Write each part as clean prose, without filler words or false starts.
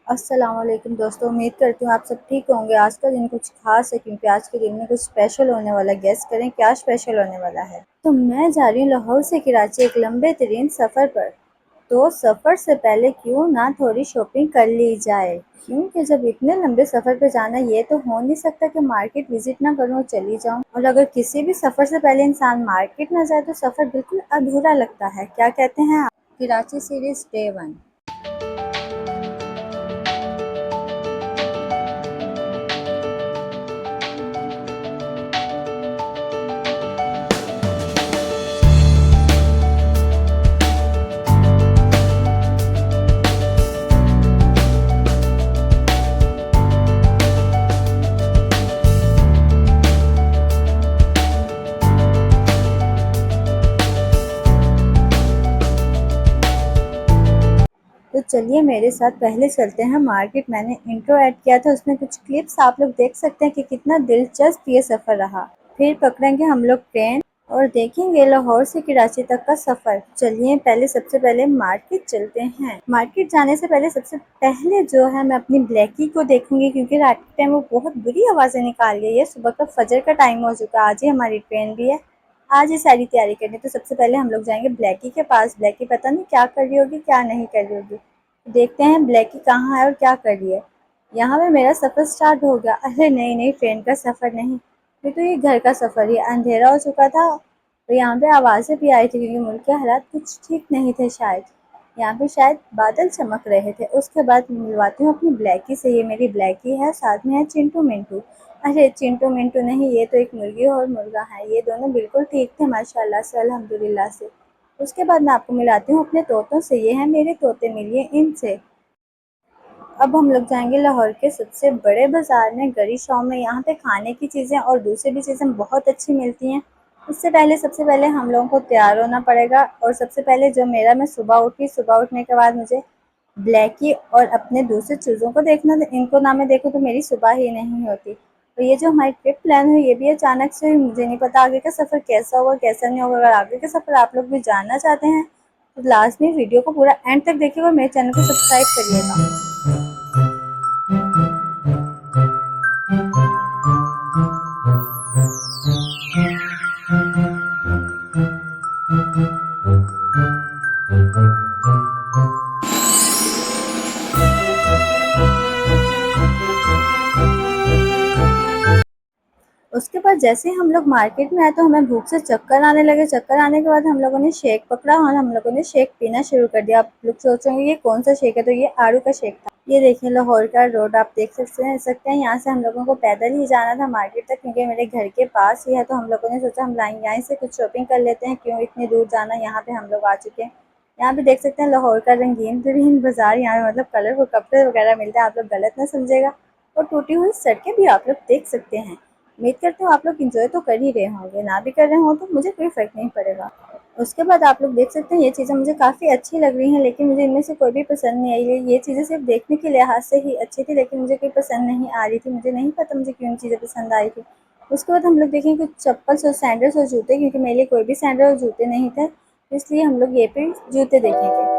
अस्सलाम वालेकुम दोस्तों, उम्मीद करती हूँ आप सब ठीक होंगे। आज का दिन कुछ खास है क्योंकि आज के दिन में कुछ स्पेशल होने वाला है। गेस करें क्या स्पेशल होने वाला है। तो मैं जा रही हूँ लाहौर से कराची एक लंबे तरीन सफ़र पर। तो सफ़र से पहले क्यों ना थोड़ी शॉपिंग कर ली जाए, क्योंकि जब इतने लंबे सफ़र पे जाना ये तो हो नहीं सकता कि मार्केट विजिट ना करूँ और चली जाऊँ। और अगर किसी भी सफ़र से पहले इंसान मार्केट ना जाए तो सफ़र बिल्कुल अधूरा लगता है। क्या कहते हैं आप? Karachi series day 1। तो चलिए मेरे साथ पहले चलते हैं मार्केट। मैंने इंट्रो ऐड किया था, उसमें कुछ क्लिप्स आप लोग देख सकते हैं कि कितना दिलचस्प ये सफ़र रहा। फिर पकड़ेंगे हम लोग ट्रेन और देखेंगे लाहौर से कराची तक का सफ़र। चलिए पहले सबसे पहले मार्केट चलते हैं। मार्केट जाने से पहले सबसे पहले जो है मैं अपनी ब्लैकी को देखूंगी, क्योंकि रात के टाइम वो बहुत बुरी आवाज़ें निकाल रही है। सुबह का फजर का टाइम हो चुका है, आज ही हमारी ट्रेन भी है, आज ही सारी तैयारी करनी। तो सबसे पहले हम लोग जाएंगे ब्लैकी के पास। ब्लैकी पता नहीं क्या कर रही होगी क्या नहीं कर रही होगी। देखते हैं ब्लैकी कहाँ है और क्या कर रही है। यहाँ पे मेरा सफ़र स्टार्ट हो गया। अरे नहीं नहीं, ट्रेन का सफ़र नहीं, ये तो ये घर का सफ़र। ये अंधेरा हो चुका था और यहाँ पे आवाज़ें भी आई थी क्योंकि मुल्क के हालात कुछ ठीक नहीं थे शायद। यहाँ पे शायद बादल चमक रहे थे। उसके बाद मिलवाती हूँ अपनी ब्लैकी से। ये मेरी ब्लैकी है, साथ में है चिंटू मिंटू। अरे चिंटू मिंटू नहीं, ये तो एक मुर्गी और मुर्गा है। ये दोनों बिल्कुल ठीक थे माशाल्लाह से, अल्हम्दुलिल्लाह से। उसके बाद मैं आपको मिलाती हूँ अपने तोतों से। ये हैं मेरे तोते, मिलिए इनसे। अब हम लोग जाएंगे लाहौर के सबसे बड़े बाज़ार में, गरी शॉप में। यहाँ पे खाने की चीज़ें और दूसरी भी चीज़ें बहुत अच्छी मिलती हैं। इससे पहले सबसे पहले हम लोगों को तैयार होना पड़ेगा। और सबसे पहले जो मेरा, मैं सुबह उठी, सुबह उठने के बाद मुझे ब्लैकी और अपने दूसरे चीज़ों को देखना था। इनको ना मैं देखूँ तो मेरी सुबह ही नहीं होती। तो ये जो हमारी ट्रिप प्लान हुई ये भी अचानक से हुई। मुझे नहीं पता आगे का सफ़र कैसा होगा कैसा नहीं होगा। अगर आगे का सफ़र आप लोग भी जानना चाहते हैं तो लास्ट में वीडियो को पूरा एंड तक देखिएगा और मेरे चैनल को सब्सक्राइब करिएगा। उसके बाद जैसे ही हम लोग मार्केट में आए तो हमें भूख से चक्कर आने लगे। चक्कर आने के बाद हम लोगों ने शेक पकड़ा और हम लोगों ने शेक पीना शुरू कर दिया। आप लोग सोचेंगे ये कौन सा शेक है, तो ये आड़ू का शेक था। ये देखिए लाहौर का रोड आप देख सकते हैं। यहाँ से हम लोगों को पैदल ही जाना था मार्केट तक, क्योंकि मेरे घर के पास ही है। तो हम लोगों ने सोचा हम यहीं से कुछ शॉपिंग कर लेते हैं, क्यों इतनी दूर जाना। यहाँ पे हम लोग आ चुके हैं। यहाँ पे देख सकते हैं लाहौर का रंगीन तरीन बाजार। यहाँ पे मतलब कलरफुल कपड़े वगैरह मिलते हैं, आप लोग गलत ना समझेगा। और टूटी हुई सड़कें भी आप लोग देख सकते हैं। उम्मीद करती हूँ आप लोग एंजॉय तो कर ही रहे होंगे, ना भी कर रहे हो तो मुझे कोई फ़र्क नहीं पड़ेगा। उसके बाद आप लोग देख सकते हैं ये चीज़ें मुझे काफ़ी अच्छी लग रही हैं, लेकिन मुझे इनमें से कोई भी पसंद नहीं आई। ये चीज़ें सिर्फ देखने के लिहाज से ही अच्छी थी, लेकिन मुझे कोई पसंद नहीं आ रही थी। मुझे नहीं पता मुझे क्यों चीज़ें पसंद आई थी। उसके बाद हम लोग देखेंगे कुछ चप्पल्स और सैंडल्स और जूते, क्योंकि मेरे लिए कोई भी सैंडल और जूते नहीं थे, इसलिए हम लोग ये पे जूते देखेंगे।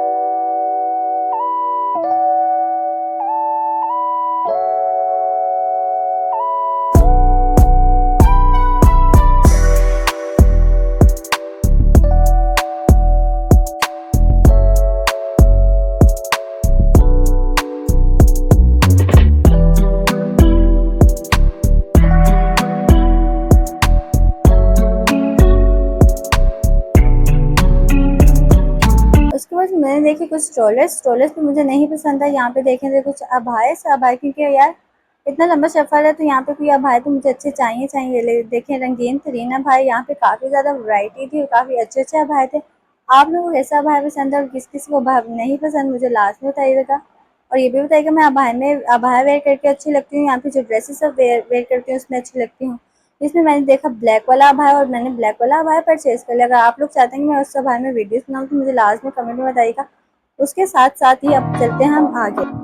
उसके बाद मैंने देखे कुछ स्ट्रोलर्स भी मुझे नहीं पसंद है। यहाँ पे देखें तो कुछ अबाए से अबाए, क्योंकि यार इतना लंबा सफ़र है तो यहाँ पे कोई अबाए तो मुझे अच्छे चाहिए चाहिए। देखें रंगीन तरीन अबाए, यहाँ पे काफ़ी ज़्यादा वैरायटी थी और काफ़ी अच्छे अच्छे अबाए थे। आप लोगों को कैसा अबाया पसंद है और किस किस को अबाया नहीं पसंद, मुझे लास्ट में बताइएगा। और ये भी बताइएगा मैं अबाया वेयर करके अच्छी लगती हूँ, यहाँ पे जो ड्रेसेस सब वेयर करती हूँ उसमें अच्छी लगती हूँ। इसमें मैंने देखा ब्लैक वाला अबाया और मैंने ब्लैक वाला अबाया परचेज कर लिया। अगर आप लोग चाहते हैं कि मैं उस अबाया में वीडियोस बनाऊँ तो मुझे लास्ट में कमेंट में बताइएगा। उसके साथ साथ ही अब चलते हैं हम आगे।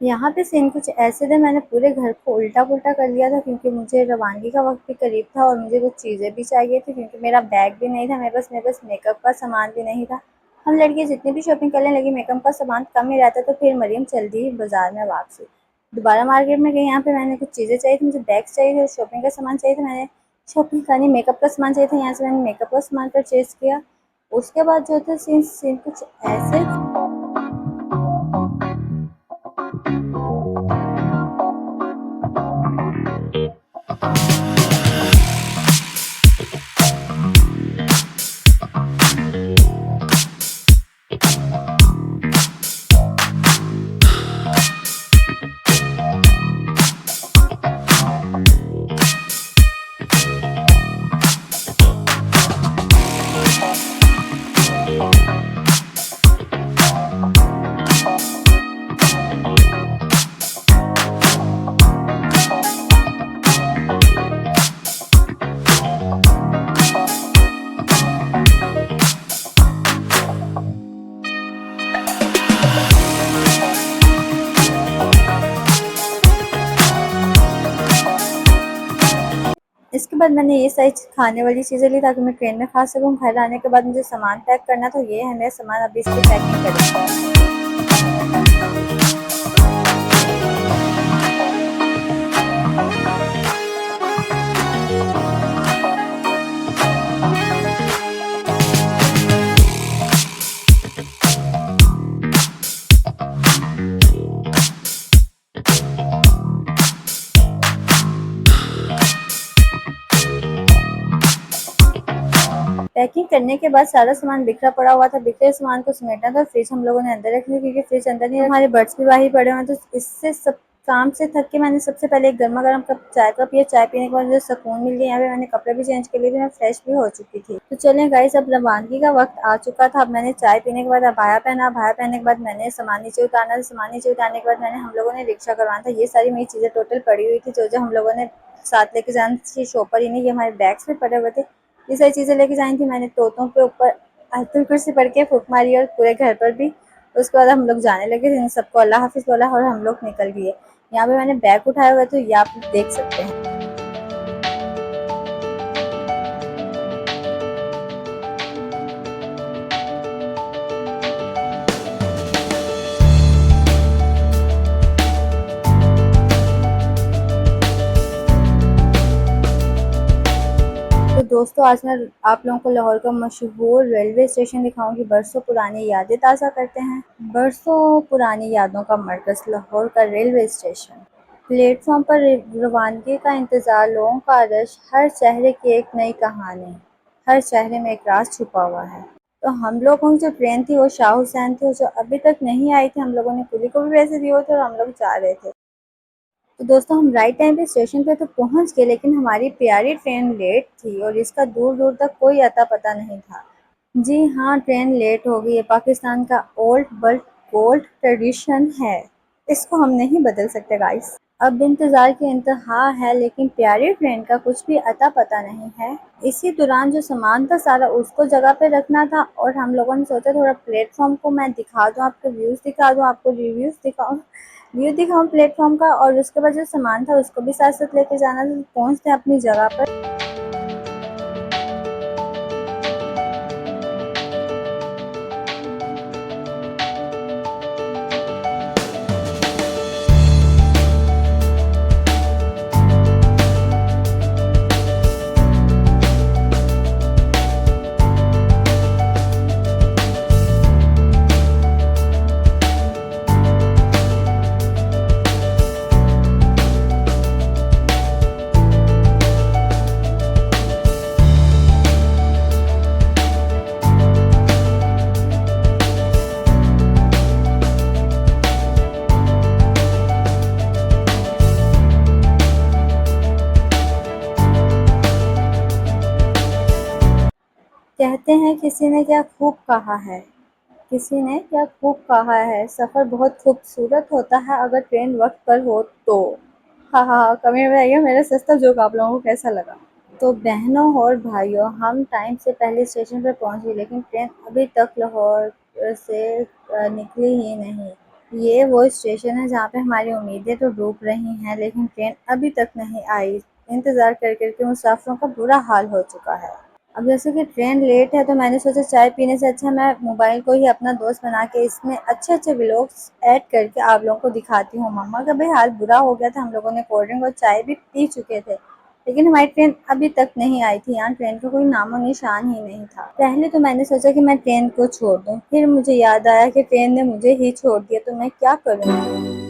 यहाँ पे सीन कुछ ऐसे थे, मैंने पूरे घर को उल्टा-पुल्टा कर लिया था क्योंकि मुझे रवानगी का वक़्त भी करीब था और मुझे कुछ चीज़ें भी चाहिए थी क्योंकि मेरा बैग भी नहीं था, मेरे पास मेकअप का सामान भी नहीं था। हम लड़कियाँ जितनी भी शॉपिंग कर लें लेकिन मेकअप का सामान कम ही रहता, तो फिर मरियम चल दी बाज़ार में वापसी। दोबारा मार्केट में गई, यहाँ पे मैंने कुछ चीज़ें चाहिए थी, मुझे बैग्स चाहिए थे और शॉपिंग का सामान चाहिए था। मैंने शॉपिंग करनी, मेकअप का सामान चाहिए था, यहाँ से मैंने मेकअप का सामान परचेज़ किया। उसके बाद जो था सीन सीन कुछ ऐसे। इसके बाद मैंने ये सारी खाने वाली चीज़ें ली ताकि मैं ट्रेन में खा सकूँ। घर आने के बाद मुझे सामान पैक करना, तो ये है मेरा सामान, अभी इसकी पैकिंग करेंगे। पैकिंग करने के बाद सारा सामान बिखरा पड़ा हुआ था, बिखरे सामान को समेटना था। फ्रिज हम लोगों ने अंदर रख ली क्योंकि फ्रिज अंदर नहीं, हमारे बर्ड्स भी बाहर पड़े हुए हैं। तो इससे सब काम से थक के मैंने सबसे पहले एक गर्मा गर्म कप चाय का पिया। चाय पीने के बाद मुझे सुकून मिल गया। यहाँ पे मैंने कपड़े भी चेंज कर लिए थे, मैं फ्रेश भी हो चुकी थी। तो चलें गाइस, अब रवानगी का वक्त आ चुका था। अब मैंने चाय पीने के बाद अबाया पहना, अबाया पहनने के बाद मैंने सामान नीचे उतारना था, सामान नीचे उतारने के बाद मैंने हम लोगों ने रिक्शा करवाना था। ये सारी मेरी चीज़ें टोटल पड़ी हुई थी जो जो हम लोगों ने साथ लेके जानी थी शॉपर ही नहीं, ये हमारे बैग्स में पड़े हुए थे। ये सारी चीज़ें लेके जानी थी। मैंने तोतों के ऊपर आयतुल कुर्सी पढ़ के फूंक मारी और पूरे घर पर भी। उसके बाद हम लोग जाने लगे, इन सबको अल्लाह हाफिज़ बोला और हम लोग निकल गए। यहाँ पे मैंने बैग उठाया हुआ है, तो ये आप देख सकते हैं। तो दोस्तों, आज मैं आप लोगों को लाहौर का मशहूर रेलवे स्टेशन दिखाऊंगी। बरसों पुरानी यादें ताज़ा करते हैं। बरसों पुरानी यादों का मरकज़ लाहौर का रेलवे स्टेशन। प्लेटफॉर्म पर रवानगी का इंतज़ार, लोगों का रश, हर चेहरे की एक नई कहानी, हर चेहरे में एक राज छुपा हुआ है। तो हम लोगों की जो ट्रेन थी वो शाह हुसैन थी, जो अभी तक नहीं आई थी। हम लोगों ने कुली को भी पैसे दिए हुए थे और हम लोग जा रहे थे। तो दोस्तों, हम राइट टाइम पे स्टेशन पे तो पहुंच गए, लेकिन हमारी प्यारी ट्रेन लेट थी और इसका दूर दूर तक कोई अता पता नहीं था। जी हाँ, ट्रेन लेट हो गई है। पाकिस्तान का ओल्ड बट गोल्ड ट्रेडिशन है, इसको हम नहीं बदल सकते गाइस। अब इंतज़ार की इंतहा है, लेकिन प्यारी ट्रेन का कुछ भी अता पता नहीं है। इसी दौरान जो सामान था सारा उसको जगह पे रखना था और हम लोगों ने सोचा थोड़ा प्लेटफॉर्म को मैं दिखा दूँ, आपको व्यूज़ दिखा दूँ, आपको रिव्यूज़ दिखाऊँ, व्यू दिखाऊँ प्लेटफॉर्म का, और उसके बाद जो सामान था उसको भी साथ साथ लेके जाना था। तो पहुँचते हैं अपनी जगह पर। कहते हैं किसी ने क्या खूब कहा है, किसी ने क्या खूब कहा है, सफ़र बहुत खूबसूरत होता है अगर ट्रेन वक्त पर हो तो। हाँ हाँ हाँ, कमेंट में बताइए मेरा सस्ता जोक आप लोगों को कैसा लगा। तो बहनों और भाइयों, हम टाइम से पहले स्टेशन पर पहुंच गए, लेकिन ट्रेन अभी तक लाहौर से निकली ही नहीं। ये वो स्टेशन है जहाँ पे हमारी उम्मीदें तो डूब रही हैं, लेकिन ट्रेन अभी तक नहीं आई। इंतज़ार कर कर के मुसाफिरों का बुरा हाल हो चुका है। अब जैसे कि ट्रेन लेट है तो मैंने सोचा चाय पीने से अच्छा मैं मोबाइल को ही अपना दोस्त बना के इसमें अच्छे-अच्छे व्लॉग्स ऐड करके आप लोगों को दिखाती हूँ। मम्मा का भी हाल बुरा हो गया था, हम लोगों ने कोल्ड ड्रिंक और चाय भी पी चुके थे। लेकिन हमारी ट्रेन अभी तक नहीं आई थी, यहाँ ट्रेन का कोई नामो-निशान ही नहीं था। पहले तो मैंने सोचा कि मैं ट्रेन को छोड़ दूँ, फिर मुझे याद आया कि ट्रेन ने मुझे ही छोड़ दिया तो मैं क्या करूँ?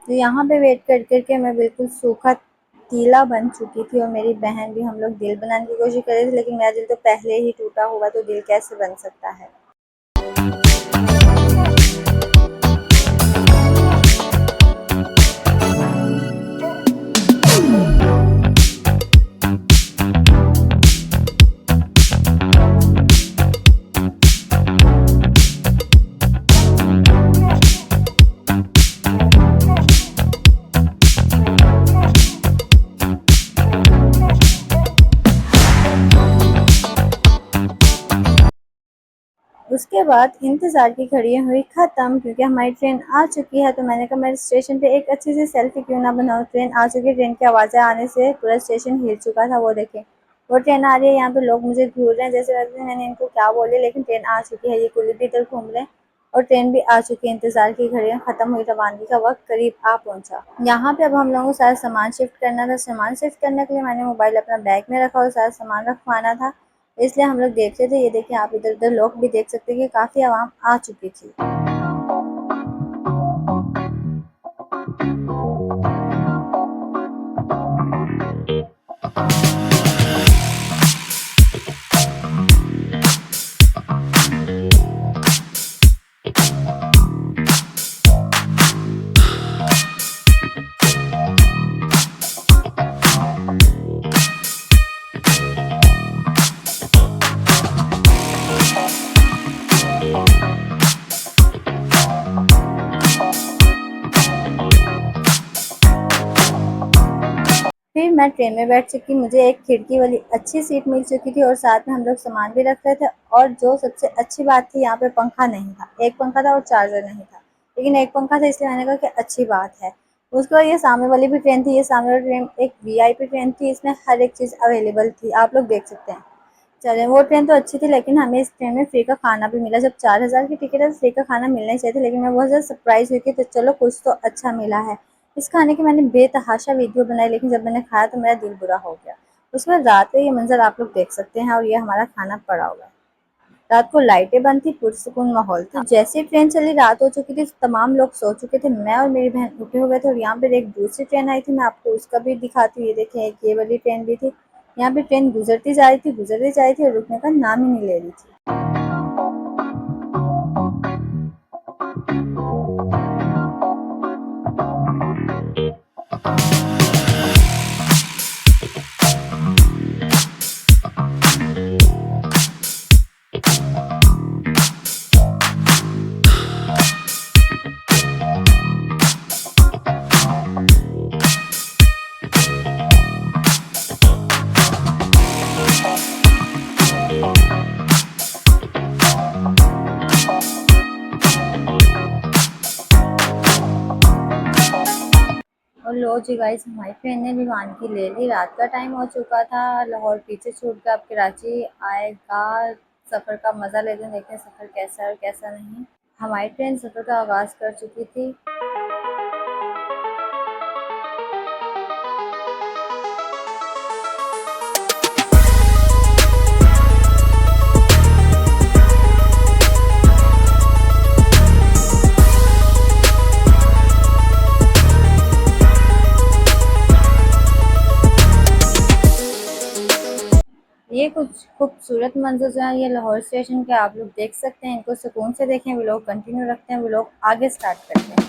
तो यहाँ पे वेट कर कर के मैं बिल्कुल सूखा तीला बन चुकी थी और मेरी बहन भी, हम लोग दिल बनाने की कोशिश कर रहे थे, लेकिन मेरा दिल तो पहले ही टूटा हुआ, तो दिल कैसे बन सकता है। उसके बाद इंतज़ार की घड़ियाँ हुई ख़त्म, क्योंकि हमारी ट्रेन आ चुकी है। तो मैंने कहा मैं स्टेशन पे एक अच्छी सी सेल्फी क्यों ना बनाऊँ। ट्रेन आ चुकी है, ट्रेन की आवाज़ें आने से पूरा स्टेशन हिल चुका था। वो देखें, वो ट्रेन आ रही है, यहाँ पे लोग मुझे घूर रहे हैं, जैसे लगता है मैंने इनको क्या बोले, लेकिन ट्रेन आ चुकी है। ये कुली भी इधर घूम रहे हैं और ट्रेन भी आ चुकी है। इंतज़ार की घड़ियाँ ख़त्म हुई, रवानगी का वक्त करीब आ पहुँचा। यहाँ पे अब हम लोगों को सारा सामान शिफ्ट करना था। सामान शिफ्ट करने के लिए मैंने मोबाइल अपना बैग में रखा और सारा सामान रखवाना था, इसलिए हम लोग देख रहे थे। ये देखिए, आप इधर-उधर लोग भी देख सकते हैं कि काफ़ी आवाम आ चुकी थी। फिर मैं ट्रेन में बैठ चुकी, मुझे एक खिड़की वाली अच्छी सीट मिल चुकी थी और साथ में हम लोग सामान भी रख रहे थे। और जो सबसे अच्छी बात थी, यहाँ पे पंखा नहीं था। एक पंखा था और चार्जर नहीं था, लेकिन एक पंखा था, इसलिए मैंने कहा कि अच्छी बात है। उसके बाद ये सामने वाली भी ट्रेन थी। ये सामने वाली ट्रेन एक वीआईपी ट्रेन थी, इसमें हर एक चीज़ अवेलेबल थी, आप लोग देख सकते हैं। चलें, वो ट्रेन तो अच्छी थी, लेकिन हमें इस ट्रेन में फ्री का खाना भी मिला। जब 4000 की टिकट है तो फ्री का खाना मिलना ही चाहिए था, लेकिन मैं बहुत ज़्यादा सरप्राइज़ हुई कि तो चलो कुछ तो अच्छा मिला है। इस खाने की मैंने बेतहाशा वीडियो बनाई, लेकिन जब मैंने खाया तो मेरा दिल बुरा हो गया। उसके बाद रात को ये मंज़र आप लोग देख सकते हैं और ये हमारा खाना पड़ा हुआ है। रात को लाइटें बंद थी, पुरसुकून माहौल था। तो जैसे ही ट्रेन चली, रात हो चुकी थी, तमाम लोग सो चुके थे। मैं और मेरी बहन उठे हुए थे और यहाँ पर एक दूसरी ट्रेन आई थी, मैं आपको उसका भी दिखाती हूँ। ये देखिए, एक ये वाली ट्रेन भी थी। यहाँ पे ट्रेन गुजरती जा रही थी और रुकने का नाम ही नहीं ले रही थी। और लो जी गाइस, हमारी ट्रेन ने भी वानगी ले ली। रात का टाइम हो चुका था, लाहौर पीछे छूट कर अब कराची आएगा। सफ़र का मज़ा लेते हैं, देखते हैं सफ़र कैसा है और कैसा नहीं। हमारी ट्रेन सफ़र का आगाज़ कर चुकी थी। कुछ खूबसूरत मंजर जो है ये लाहौर स्टेशन के आप लोग देख सकते हैं। इनको सुकून से देखें। वो लोग कंटिन्यू रखते हैं, वो लोग आगे स्टार्ट करते हैं।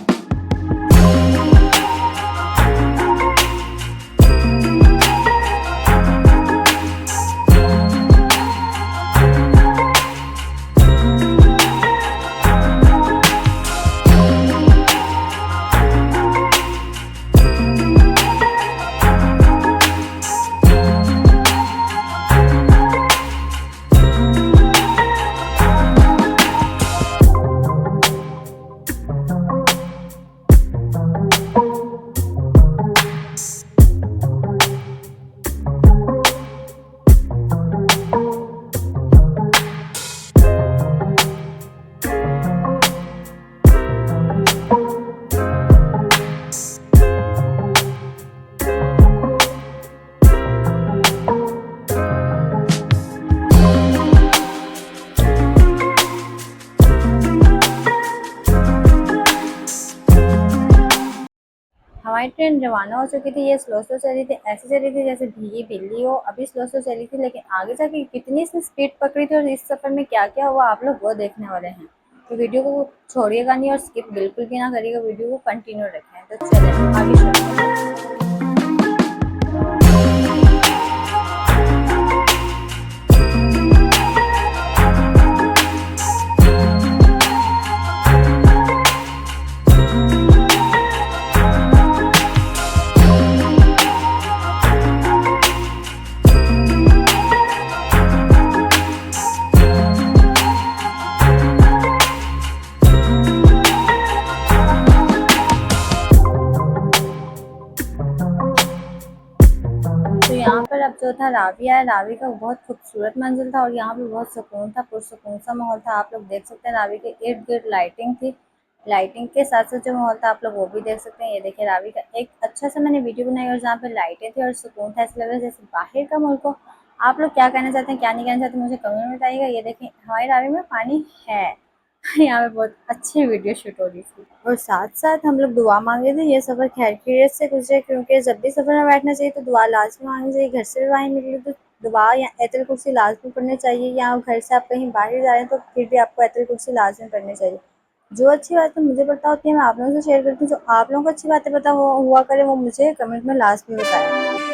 हमारी ट्रेन रवाना हो चुकी थी। ये स्लो स्लो चली थी, ऐसे चली थी जैसे भीगी बिल्ली हो। अभी स्लो स्लो चली थी, लेकिन आगे जाके कितनी इसने स्पीड पकड़ी थी और इस सफ़र में क्या क्या हुआ आप लोग वो देखने वाले हैं। तो वीडियो को छोड़िएगा नहीं और स्किप बिल्कुल भी ना करिएगा, वीडियो को कंटिन्यू रखें। तो चले आगे शुरू करते हैं। तो यहाँ पर अब जो था रावी आया। रावी का बहुत खूबसूरत मंजिल था और यहाँ पे बहुत सुकून था, पुरसुकून सा माहौल था। आप लोग देख सकते हैं रावी के इर्द गिर्द लाइटिंग थी। लाइटिंग के साथ साथ जो माहौल था आप लोग वो भी देख सकते हैं। ये देखिए रावी का एक अच्छा सा मैंने वीडियो बनाई और जहाँ पे लाइटें थी और सुकून था, ऐसा लग रहा है जैसे बाहर का मुल्क हो। आप लोग क्या कहना चाहते हैं क्या नहीं कहना चाहते मुझे कमेंट में बताइएगा। ये देखें हमारी रावी में पानी है। यहाँ पे बहुत अच्छी वीडियो शूट हो रही थी और साथ साथ हम लोग दुआ मांगे थे ये सफ़र खैर खैरियत से गुजरे, क्योंकि जब भी सफ़र में बैठना चाहिए तो दुआ लाजमी मांगनी चाहिए। घर से भी वाही मिली तो दुआ या आयतुल कुर्सी लाजमी पढ़नी चाहिए, या घर से आप कहीं बाहर जा रहे हैं तो फिर भी आपको आयतुल कुर्सी लाजमी पढ़नी चाहिए। जो अच्छी बातें मुझे पता होती है मैं आप लोगों से शेयर करती हूँ। जो आप लोगों को अच्छी बातें पता हुआ करे वो मुझे कमेंट में लाजमी बताएं।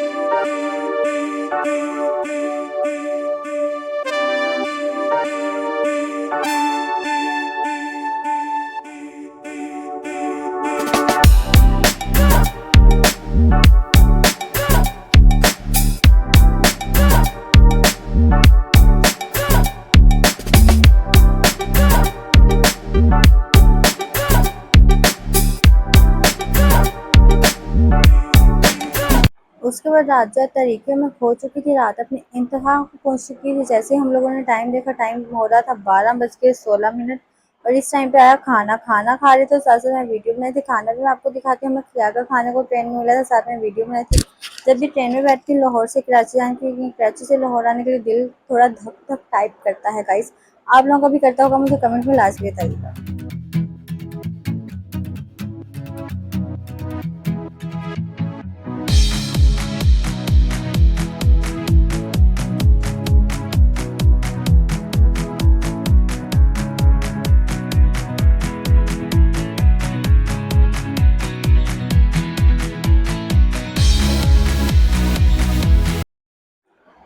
उसके बाद रात जो तरीके में खो चुकी थी, रात अपनी इंतहा को पहुंच चुकी थी। जैसे ही हम लोगों ने टाइम देखा, टाइम हो रहा था 12:16 और इस टाइम पे आया खाना। खाना खा रहे तो साथ साथ मैं वीडियो बनाई थी। खाना भी मैं आपको दिखाती हूँ मैं क्या क्या खाने को ट्रेन में मिला था, साथ में वीडियो बनाई थी। जब भी ट्रेन में बैठती हूँ लाहौर से कराची आने के लिए, कराची से लाहौर आने के लिए दिल थोड़ा धक धक टाइप करता है गाइस। आप लोगों का भी करता होगा, मुझे कमेंट में लाजमी बताइएगा।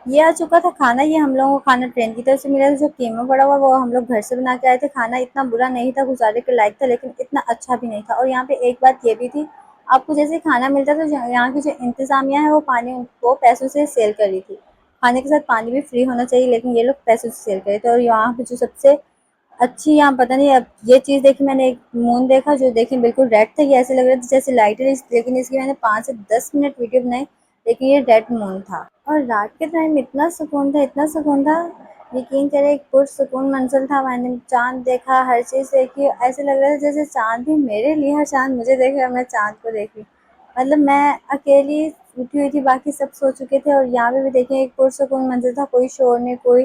ये आ चुका था खाना। ये हम लोगों को खाना ट्रेन की तरफ से मिला था। जो कीमा पड़ा हुआ वो हम लोग घर से बना के आए थे। खाना इतना बुरा नहीं था, गुजारे के लायक था, लेकिन इतना अच्छा भी नहीं था। और यहाँ पे एक बात ये भी थी, आपको जैसे खाना मिलता था तो यहाँ की जो इंतजामिया है वो पानी वो पैसों से सेल कर रही थी। खाने के साथ पानी भी फ्री होना चाहिए, लेकिन ये लोग पैसों से सेल कर रहे थे। और यहाँ पे जो सबसे अच्छी यहाँ पता नहीं अब ये चीज़ देखी मैंने, एक मून देखा जो देखें बिल्कुल रेड था। ये ऐसे लग रहा था जैसे लाइट है, लेकिन इसकी मैंने 5 से 10 मिनट वीडियो बनाई, लेकिन ये रेड मून था। और रात के टाइम इतना सुकून था, इतना सुकून था, यकीन करें एक पुरसुकून मंजर था। मैंने चाँद देखा, हर चीज़ देखी, ऐसे लग रहा था जैसे चाँद भी मेरे लिए है, चाँद मुझे देख रहा है, मैं चाँद को देख रही। मतलब मैं अकेली उठी हुई थी, बाकी सब सो चुके थे। और यहाँ पे भी देखें एक पुरसुकून मंजर था, कोई शोर नहीं, कोई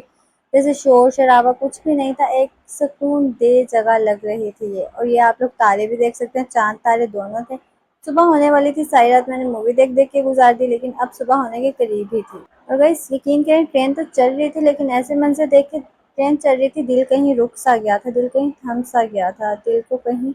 जैसे शोर शराबा कुछ भी नहीं था। एक सुकून दे जगह लग रही थी ये। और ये आप लोग तारे भी देख सकते हैं, चाँद तारे दोनों थे। सुबह होने वाली थी, सारी रात मैंने मूवी देख देख के गुजार दी, लेकिन अब सुबह होने के करीब ही थी। और गाइस यकीन करें, ट्रेन तो चल रही थी, लेकिन ऐसे मंज़र देख के ट्रेन चल रही थी, दिल कहीं रुक सा गया था, दिल कहीं थम सा गया था, दिल को कहीं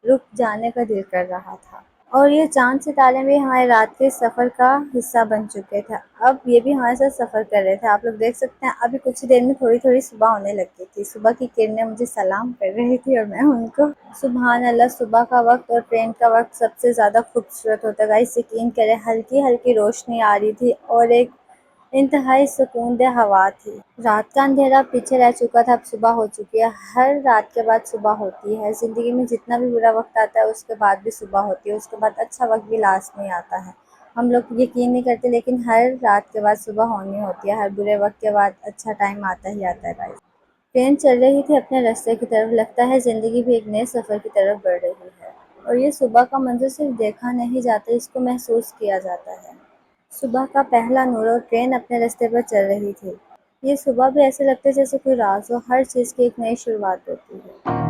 रुक जाने का दिल कर रहा था। और ये चाँद सितारे भी हमारे रात के सफ़र का हिस्सा बन चुके थे। अब ये भी हमारे साथ सफ़र कर रहे थे। आप लोग देख सकते हैं, अभी कुछ ही देर में थोड़ी-थोड़ी सुबह होने लग गई थी। सुबह की किरणें मुझे सलाम कर रही थी और मैं उनको। सुबहान अल्लाह, सुबह का वक़्त और ट्रेन का वक़्त सबसे ज़्यादा खूबसूरत होता है गाइस, यकीन करें, हल्की-हल्की रोशनी आ रही थी और एक इंतहाई सुकूनदेह हवा थी। रात का अंधेरा पीछे रह चुका था, अब सुबह हो चुकी है। हर रात के बाद सुबह होती है। ज़िंदगी में जितना भी बुरा वक़्त आता है, उसके बाद भी सुबह होती है, उसके बाद अच्छा वक़्त भी लास्ट में आता है। हम लोग यकीन नहीं करते, लेकिन हर रात के बाद सुबह होनी होती है, हर बुरे वक़्त के बाद अच्छा टाइम आता ही आता है गाइस। ट्रेन चल रही थी अपने रास्ते की तरफ, लगता है ज़िंदगी भी एक नए सफ़र की तरफ बढ़ रही है। और ये सुबह का मंज़र सिर्फ़ देखा नहीं जाता, इसको महसूस किया जाता है। सुबह का पहला नूर और ट्रेन अपने रास्ते पर चल रही थी। ये सुबह भी ऐसे लगता है जैसे कोई राज हो, हर चीज़ की एक नई शुरुआत होती है।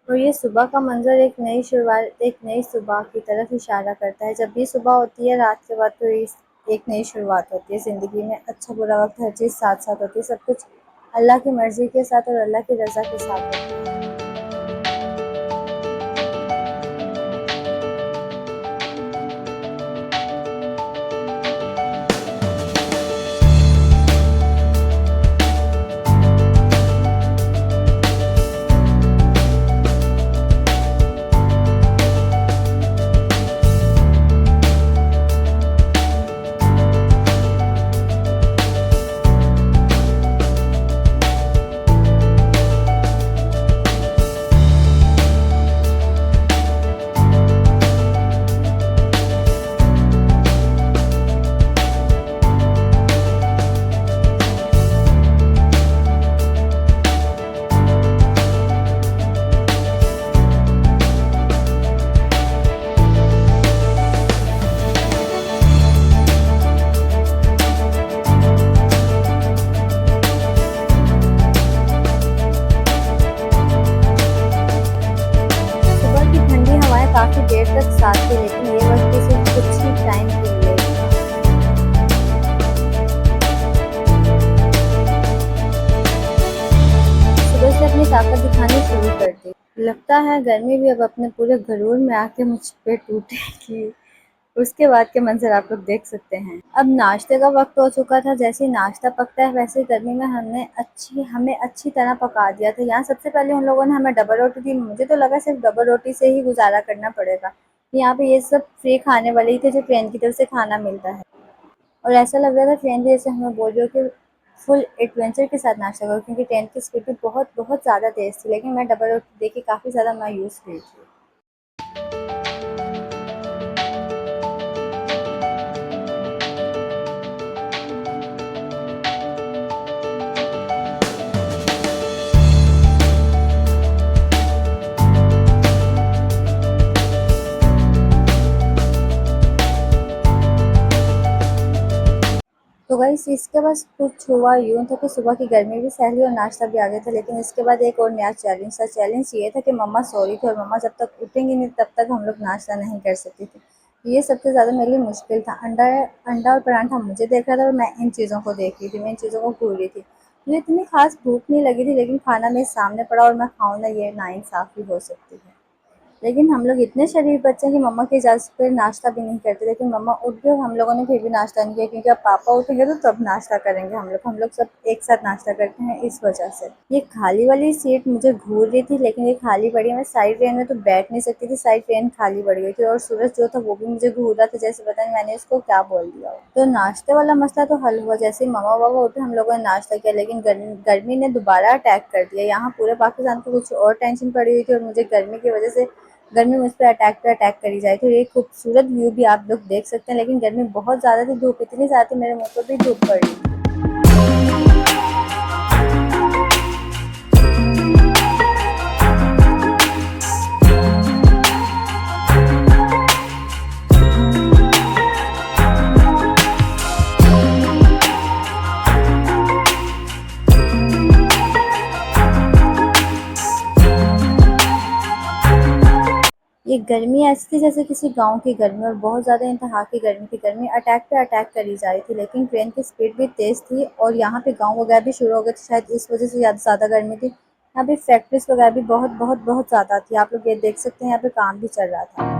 और ये सुबह का मंज़र एक नई शुरुआत, एक नई सुबह की तरफ इशारा करता है। जब भी सुबह होती है रात के बाद, तो इस एक नई शुरुआत होती है ज़िंदगी में। अच्छा बुरा वक़्त हर चीज़ साथ-साथ होती है, सब कुछ अल्लाह की मर्ज़ी के साथ और अल्लाह की रज़ा के साथ होता है। सुबह की ठंडी हवाएं काफ़ी देर तक साथ थी, लेकिन ये वक़्त भी सिर्फ कुछ ही टाइम के लिए ही था। सुबह से अपनी ताकत दिखानी शुरू कर दी। लगता है गर्मी भी अब अपने पूरे गरूर में आके मुझ पे टूटेगी। उसके बाद के मंज़र आप लोग देख सकते हैं। अब नाश्ते का वक़्त हो चुका था, जैसे ही नाश्ता पकता है वैसे ही गर्मी में हमें अच्छी तरह पका दिया था। यहाँ सबसे पहले उन लोगों ने हमें डबल रोटी दी, मुझे तो लगा सिर्फ़ डबल रोटी से ही गुज़ारा करना पड़ेगा। यहाँ पे ये सब फ्री खाने वाले ही थे, जो ट्रेन की तरफ से खाना मिलता है। और ऐसा लग रहा था ट्रेन भी जैसे हमें बोल रही हो कि फुल एडवेंचर के साथ नाश्ता करो, क्योंकि ट्रेन की स्पीड भी बहुत बहुत ज़्यादा तेज़ थी, लेकिन मैं डबल रोटी देख के काफ़ी ज़्यादा मायूस हुई थी। तो गाइस इसके बाद कुछ हुआ यूँ था कि सुबह की गर्मी भी सह ली और नाश्ता भी आ गया था, लेकिन इसके बाद एक और नया चैलेंज था। चैलेंज ये था कि मम्मा सो रही थी और मम्मा जब तक उठेंगी नहीं तब तक हम लोग नाश्ता नहीं कर सकते थे। ये सबसे ज़्यादा मेरे लिए मुश्किल था। अंडा अंडा और पराठा मुझे देख रहा था और मैं इन चीज़ों को देख रही थी, मैं इन चीज़ों को घूर रही थी। मुझे इतनी ख़ास भूख नहीं लगी थी, लेकिन खाना मेरे सामने पड़ा और मैं खाऊँ ना, ये नाइंसाफ़ी हो सकती है। लेकिन हम लोग इतने शरीफ बच्चे हैं कि मम्मा की इजाज़त पे नाश्ता भी नहीं करते, लेकिन मम्मा उठ गई और हम लोगों ने फिर भी नाश्ता नहीं किया, क्योंकि अब पापा उठेंगे तो तब नाश्ता करेंगे हम लोग सब एक साथ नाश्ता करते हैं इस वजह से। ये खाली वाली सीट मुझे घूर रही थी, लेकिन ये खाली पड़ी है। मैं साइड ट्रेन में तो बैठ नहीं सकती थी, साइड ट्रेन खाली पड़ गई थी और सूरज जो था वो भी मुझे घूर रहा था, जैसे पता नहीं मैंने इसको क्या बोल दिया हो। तो नाश्ते वाला मसला तो हल हुआ, जैसे ही मम्मा पापा उठे हम लोगों ने नाश्ता किया, लेकिन गर्मी ने दोबारा अटैक कर दिया। यहाँ पूरे पाकिस्तान को कुछ और टेंशन पड़ी हुई थी और मुझे गर्मी की वजह से गर्मी मुझ पे अटैक करी जाए। तो ये खूबसूरत व्यू भी आप लोग देख सकते हैं, लेकिन गर्मी बहुत ज़्यादा थी, धूप इतनी ज़्यादा थी मेरे मुँह पर भी धूप पड़ रही थी। ये गर्मी ऐसी थी जैसे किसी गांव की गर्मी, और बहुत ज़्यादा इंतहा की गर्मी थी। गर्मी अटैक पे अटैक करी जा रही थी, लेकिन ट्रेन की स्पीड भी तेज़ थी और यहाँ पे गांव वगैरह भी शुरू हो गए थे, शायद इस वजह से ज़्यादा गर्मी थी। यहाँ पे फैक्ट्रीज वगैरह भी बहुत बहुत बहुत ज़्यादा थी। आप लोग ये देख सकते हैं, यहाँ पे काम भी चल रहा था।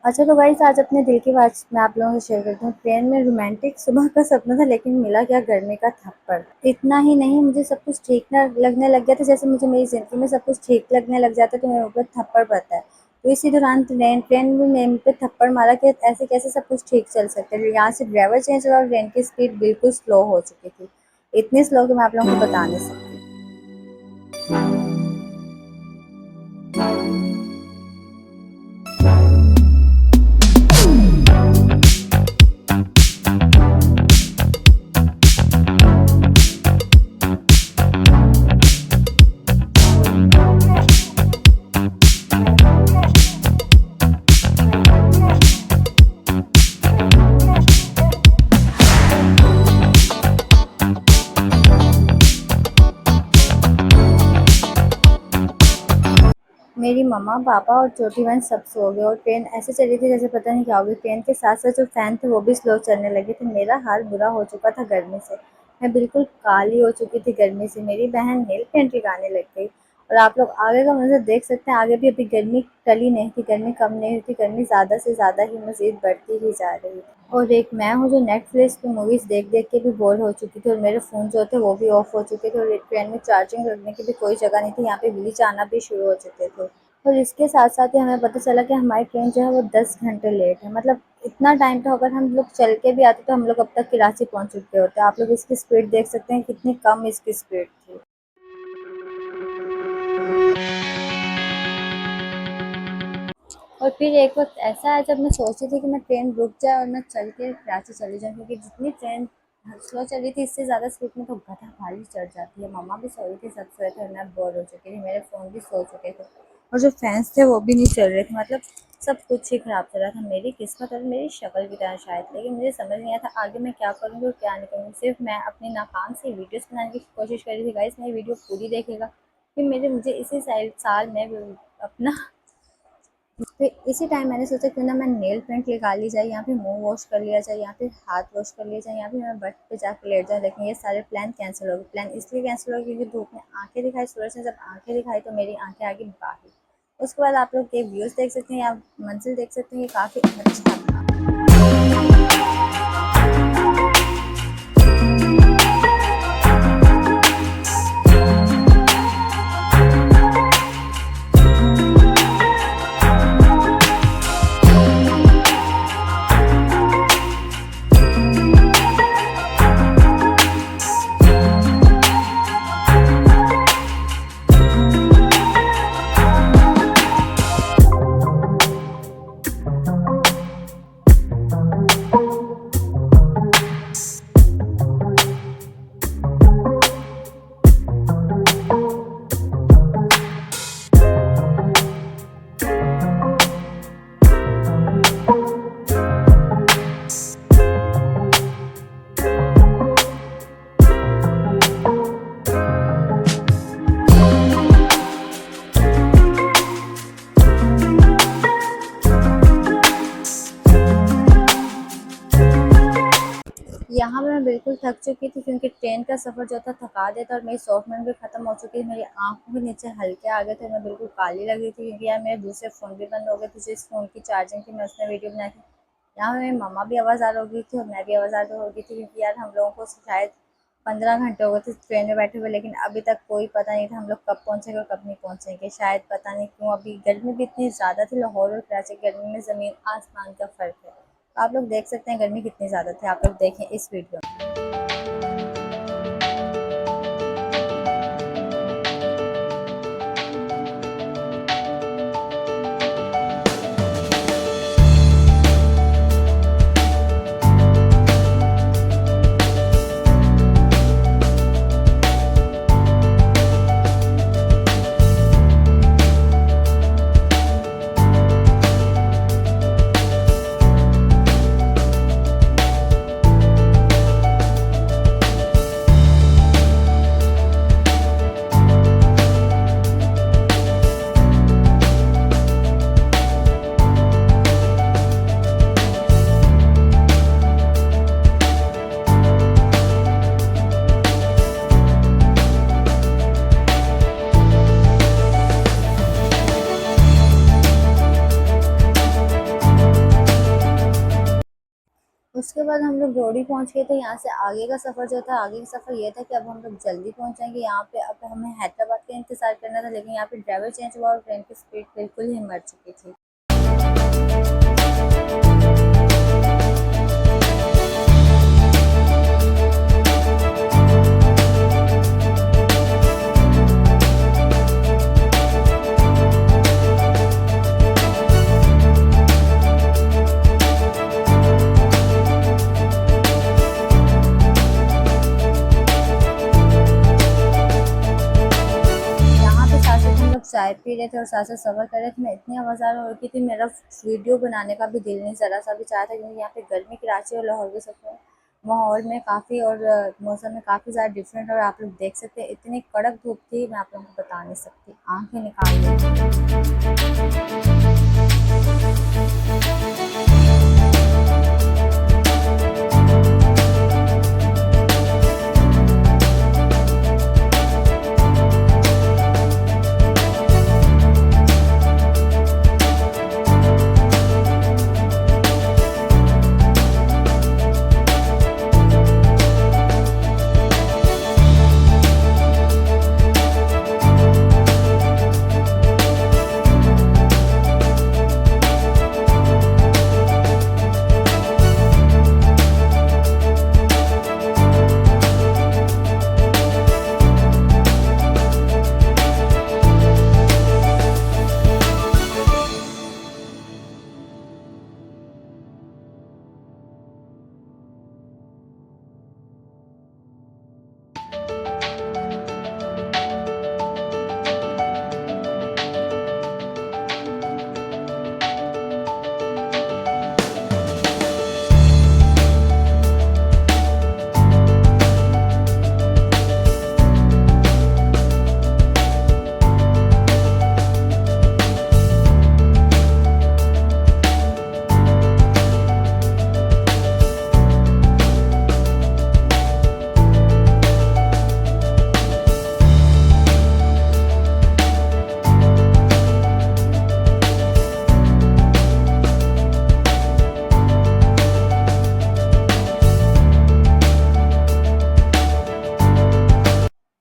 अच्छा तो गाइस, आज अपने दिल की बात मैं आप लोगों से शेयर करती हूँ। ट्रेन में रोमांटिक सुबह का सपना था, लेकिन मिला क्या, गर्मी का थप्पड़। इतना ही नहीं, मुझे सब कुछ ठीक न लगने लग गया था। जैसे मुझे मेरी ज़िंदगी में सब कुछ ठीक लगने लग जाता है तो मेरे ऊपर थप्पड़ पड़ता है। तो इसी दौरान ट्रेन में मेरे मुँह पे थप्पड़ मारा कि ऐसे कैसे सब कुछ ठीक चल सकता है। यहाँ से ड्राइवर चेंज हुआ और ट्रेन की स्पीड बिल्कुल स्लो हो चुकी थी। इतनी स्लो कि मैं आप लोगों को बता नहीं सकती। मेरी मम्मा, पापा और छोटी बहन सब सो गए और ट्रेन ऐसे चली थी जैसे पता नहीं क्या हो गई। ट्रेन के साथ-साथ जो फ़ैन थे वो भी स्लो चलने लगे थे। मेरा हाल बुरा हो चुका था गर्मी से। मैं बिल्कुल काली हो चुकी थी गर्मी से। मेरी बहन नेल पेंट लगाने लग गई और आप लोग आगे का मंज़र देख सकते हैं। आगे भी अभी गर्मी टली नहीं थी, गर्मी कम नहीं हुई थी, गर्मी ज़्यादा से ज़्यादा ही मज़ीद बढ़ती ही जा रही थी। और एक मैं हूँ जो नेटफ्लिक्स पे मूवीज़ देख-देख के भी बोर हो चुकी थी और मेरे फ़ोन जो थे वो भी ऑफ हो चुके थे और ट्रेन में चार्जिंग रखने की भी कोई जगह नहीं थी। यहाँ पे ग्लिच आना भी शुरू हो चुके थे। और इसके साथ-साथ ही हमें पता चला कि हमारी ट्रेन जो है वो 10 घंटे लेट है। मतलब इतना टाइम, तो अगर हम लोग चल के भी आते तो हम लोग अब तक की रांची पहुँच चुके होते। आप लोग इसकी स्पीड देख सकते हैं कितनी कम इसकी स्पीड थी। और फिर एक वक़्त ऐसा आया जब मैं सोच रही थी कि मैं ट्रेन रुक जाए और मैं चल के कराची चली जाऊँ, क्योंकि जितनी ट्रेन स्लो चल रही थी इससे ज़्यादा स्पीड में तो गधा खाली चढ़ जाती है। मम्मा भी सो रही थी, सब सोए थे और मैं बोर हो चुकी थी। मेरे फ़ोन भी सो चुके थे और जो फैन्स थे वो भी नहीं चल रहे थे। मतलब सब कुछ ही ख़राब चल रहा था। मेरी किस्मत और मेरी शक्ल की तरह शायद, लेकिन मुझे समझ नहीं आया था आगे मैं क्या करूँगी और क्या नहीं करूँगी। सिर्फ़ मैं अपनी नाकाम से वीडियोज़ बनाने की कोशिश कर रही थी। गाइस, मेरी वीडियो पूरी देखिएगा। फिर मुझे इसी साल में अपना फिर इसी टाइम मैंने सोचा क्यों ना मैं नेल पेंट लगा ली जाए, या फिर मुंह वॉश कर लिया जाए, या फिर हाथ वॉश कर लिया जाए, या फिर मैं बेड पे जाकर लेट जाऊँ। लेकिन ये सारे प्लान कैंसिल हो गए। प्लान इसलिए कैंसिल हो गए क्योंकि धूप में आंखें दिखाई, सूरज ने जब आंखें दिखाई तो मेरी आंखें आ गई बाहर। उसके बाद आप लोग ये व्यूज़ देख सकते हैं या मंजिल देख सकते हैं, ये काफ़ी अच्छा था। यहाँ पे मैं बिल्कुल थक चुकी थी क्योंकि ट्रेन का सफ़र जो था थका देता और मेरी सॉफ्टनेस भी ख़त्म हो चुकी थी। मेरी आँखों के नीचे हल्के आ गए थे, मैं बिल्कुल काली लग रही थी क्योंकि यार मेरे दूसरे फ़ोन भी बंद हो गए थे। जिस फ़ोन की चार्जिंग थी मैं उसमें वीडियो बनाई थी। यहाँ पे मेरी मम्मा भी आवाज़ार हो गई थी और मैं भी आवाज़ार हो गई थी क्योंकि यार हम लोगों को शायद 15 घंटे हो गए थे ट्रेन में बैठे हुए, लेकिन अभी तक कोई पता नहीं था हम लोग कब पहुँचेंगे और कब नहीं पहुँचेंगे। शायद पता नहीं क्यों अभी गर्मी भी इतनी ज़्यादा थी। लाहौर और कराची की गर्मी में ज़मीन आसमान का फ़र्क है। तो आप लोग देख सकते हैं गर्मी कितनी ज़्यादा थी। आप लोग देखें इस वीडियो में। उसके बाद हम लोग रोहड़ी पहुंच गए थे। यहाँ से आगे का सफ़र जो था, आगे का सफ़र ये था कि अब हम लोग जल्दी पहुंचेंगे यहाँ पे। अब हमें हैदराबाद का इंतज़ार करना था, लेकिन यहाँ पे ड्राइवर चेंज हुआ और ट्रेन की स्पीड बिल्कुल ही मर चुकी थी। यहाँ पे साथ-साथ हम लोग चाय पी रहे थे और साथ-साथ सफ़र कर रहे थे। मैं इतनी आवाज़ हो रही थी, मेरा वीडियो बनाने का भी दिल नहीं ज़रा-सा भी चाहा था, क्योंकि यहाँ पे गर्मी कराची और लाहौर के सफ़र माहौल में काफ़ी और मौसम में काफ़ी ज़्यादा डिफरेंट। और आप लोग देख सकते हैं इतनी कड़क धूप थी, मैं आप लोगों को बता नहीं सकती, आँखें निकाल ली।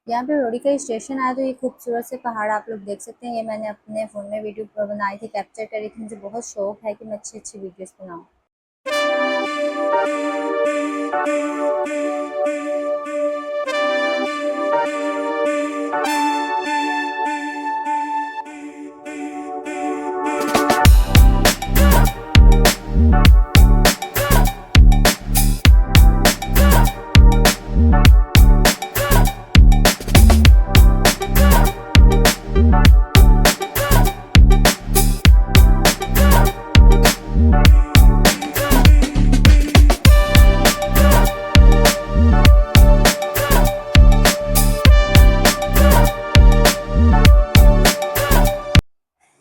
यहाँ पे रोडी का स्टेशन आया तो ये खूबसूरत से पहाड़ आप लोग देख सकते हैं। ये मैंने अपने फ़ोन में वीडियो बनाई थी, कैप्चर करी थी। मुझे बहुत शौक है कि मैं अच्छी अच्छी वीडियोस बनाऊँ।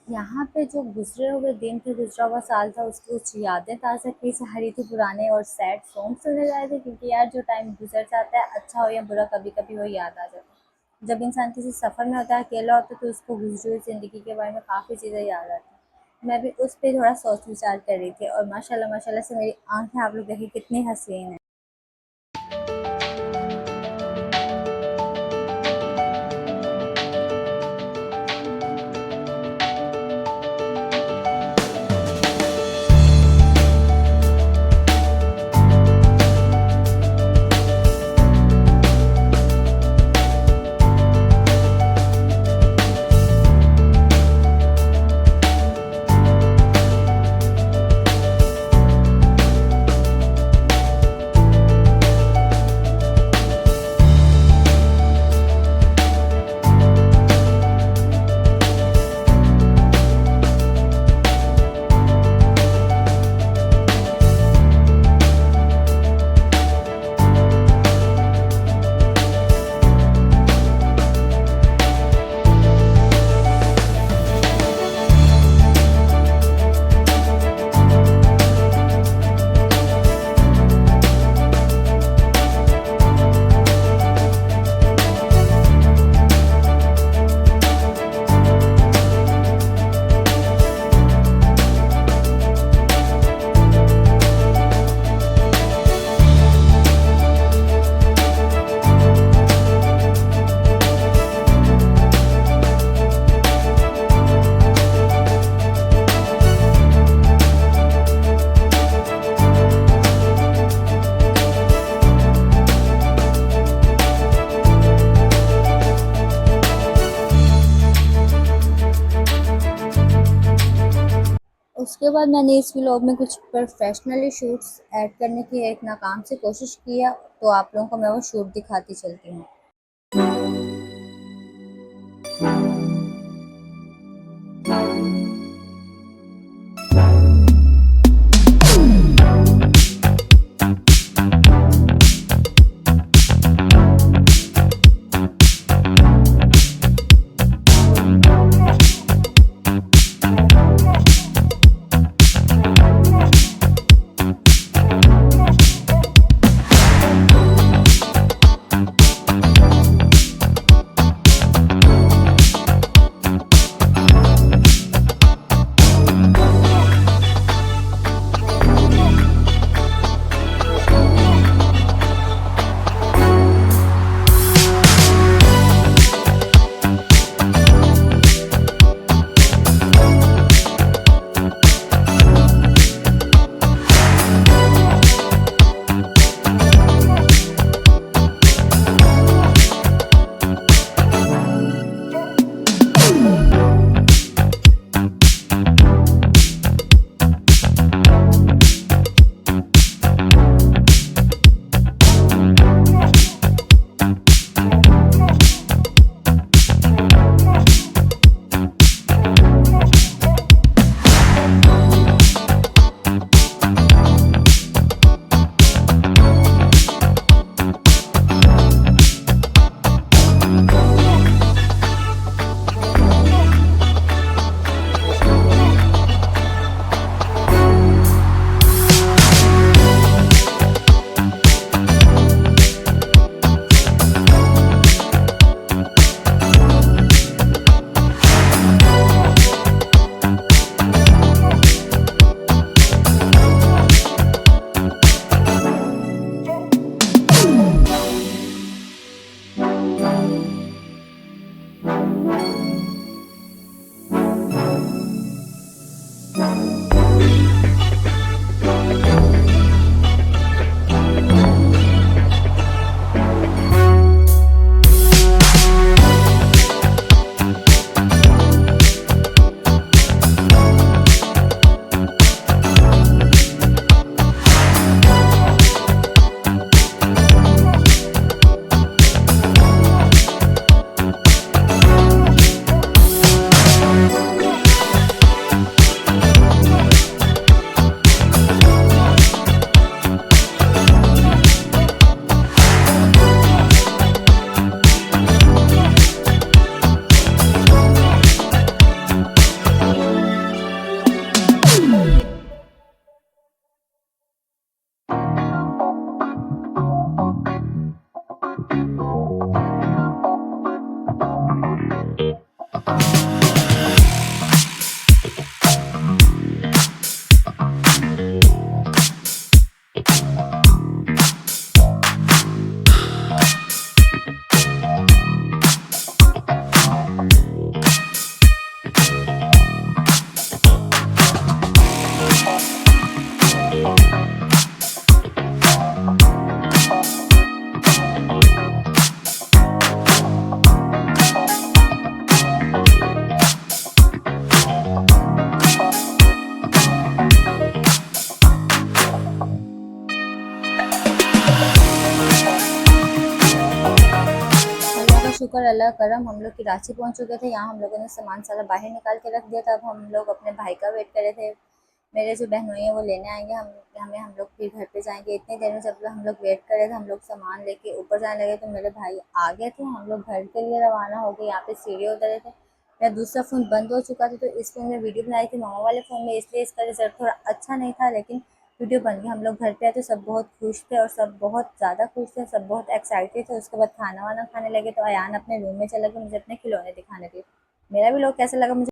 यहाँ पे जो गुजरे हुए दिन थे, गुजरा हुआ साल था, उसकी कुछ यादें ताज़ा की जा रही थी, पुराने और सैड सॉन्ग सुने जा रहे थे। क्योंकि यार जो टाइम गुजर जाता है, अच्छा हो या बुरा, कभी कभी वो याद आ जाता है। जब इंसान किसी सफ़र में होता है, अकेला होता है, तो उसको गुजरी हुई ज़िंदगी के बारे में काफ़ी चीज़ें याद आती हैं। मैं भी उस पर थोड़ा सोच विचार कर रही थी, और माशाल्लाह माशाल्लाह से मेरी आँखें आप लोग देखिए कितनी हसीन है। उसके बाद मैंने इस व्लॉग में कुछ प्रोफेशनली शूट्स ऐड करने की एक नाकाम से कोशिश किया, तो आप लोगों को मैं वो शूट दिखाती चलती हूँ। शुक्र अल्लाह करम हम लोग कराची पहुंच चुके थे। यहाँ हम लोगों ने सामान सारा बाहर निकाल के रख दिया था। अब हम लोग अपने भाई का वेट कर रहे थे। मेरे जो बहनोई हैं वो लेने आएंगे, हम लोग फिर घर पे जाएंगे। इतनी देर में जब हम लोग वेट कर रहे थे, हम लोग सामान लेके ऊपर जाने लगे तो मेरे भाई आ गए थे। हम लोग घर के लिए रवाना हो गए। यहाँ पे सीढ़ी उतरे थे। मेरा दूसरा फ़ोन बंद हो चुका था, तो इस फ़ोन में वीडियो बनाई थी मामा वाले फ़ोन में, इसलिए इसका रिजल्ट थोड़ा अच्छा नहीं था, लेकिन वीडियो बन गई। हम लोग घर पे आए तो सब बहुत खुश थे और सब बहुत ज़्यादा खुश थे, सब बहुत एक्साइटेड थे। उसके बाद खाना वाना खाने लगे तो अयान अपने रूम में चला गया मुझे अपने खिलौने दिखाने के लिए। मेरा भी लोग कैसा लगा मुझे